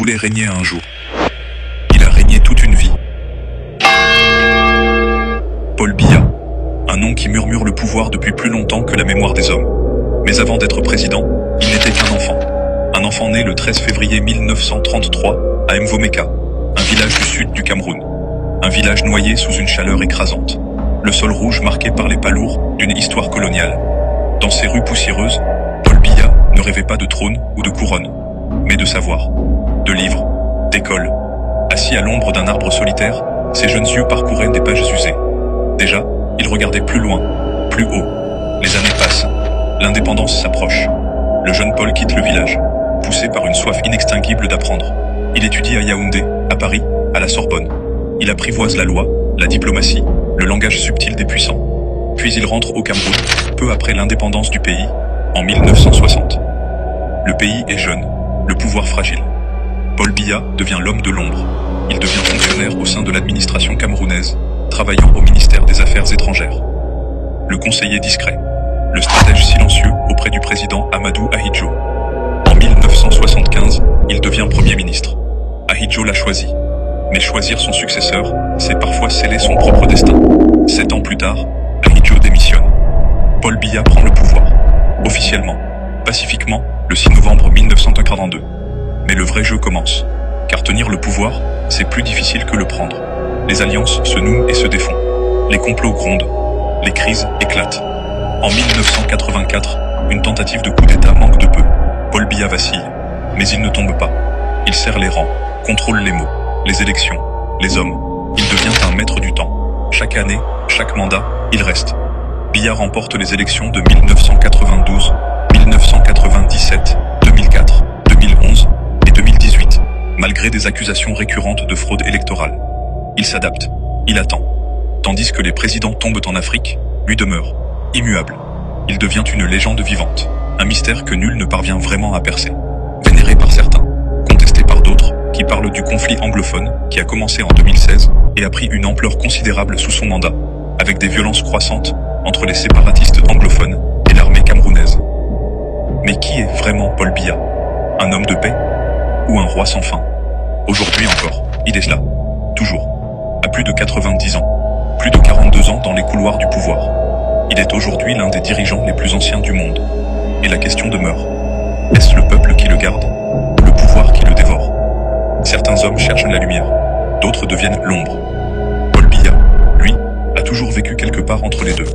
voulait régner un jour. Il a régné toute une vie. Paul Biya, un nom qui murmure le pouvoir depuis plus longtemps que la mémoire des hommes. Mais avant d'être président, il n'était qu'un enfant. Un enfant né le 13 février 1933 à Mvomeka, un village du sud du Cameroun. Un village noyé sous une chaleur écrasante. Le sol rouge marqué par les pas lourds d'une histoire coloniale. Dans ces rues poussiéreuses, Paul Biya ne rêvait pas de trône ou de couronne, mais de savoir, de livres, d'école. Assis à l'ombre d'un arbre solitaire, ses jeunes yeux parcouraient des pages usées. Déjà, il regardait plus loin, plus haut. Les années passent, l'indépendance s'approche. Le jeune Paul quitte le village, poussé par une soif inextinguible d'apprendre. Il étudie à Yaoundé, à Paris, à la Sorbonne. Il apprivoise la loi, la diplomatie, le langage subtil des puissants. Puis il rentre au Cameroun, peu après l'indépendance du pays, en 1960. Le pays est jeune, le pouvoir fragile. Paul Biya devient l'homme de l'ombre. Il devient fonctionnaire au sein de l'administration camerounaise, travaillant au ministère des Affaires étrangères. Le conseiller discret, le stratège silencieux auprès du président Amadou Ahidjo. En 1975, il devient Premier ministre. Ahidjo l'a choisi. Mais choisir son successeur, c'est parfois sceller son propre destin. 7 ans plus tard, Ahidjo démissionne. Paul Biya prend le pouvoir. Officiellement, pacifiquement, le 6 novembre 1942. Mais le vrai jeu commence. Car tenir le pouvoir, c'est plus difficile que le prendre. Les alliances se nouent et se défont. Les complots grondent. Les crises éclatent. En 1984, une tentative de coup d'État manque de peu. Paul Biya vacille. Mais il ne tombe pas. Il serre les rangs, contrôle les mots, les élections, les hommes. Il devient un maître du temps. Chaque année, chaque mandat, il reste. Biya remporte les élections de 1992, 1997, 2004, 2011 et 2018, malgré des accusations récurrentes de fraude électorale. Il s'adapte, il attend. Tandis que les présidents tombent en Afrique, lui demeure, immuable. Il devient une légende vivante, un mystère que nul ne parvient vraiment à percer. Vénéré par certains, contesté par d'autres, qui parlent du conflit anglophone qui a commencé en 2016 et a pris une ampleur considérable sous son mandat, avec des violences croissantes entre les séparatistes anglophones et l'armée camerounaise. Mais qui est vraiment Paul Biya? Un homme de paix? Ou un roi sans fin? Aujourd'hui encore, il est là, toujours, à plus de 90 ans, plus de 42 ans dans les couloirs du pouvoir. Il est aujourd'hui l'un des dirigeants les plus anciens du monde. Et la question demeure, est-ce le peuple qui le garde, ou le pouvoir qui le dévore? Certains hommes cherchent la lumière, d'autres deviennent l'ombre. Paul Biya, lui, a toujours vécu quelque part entre les deux.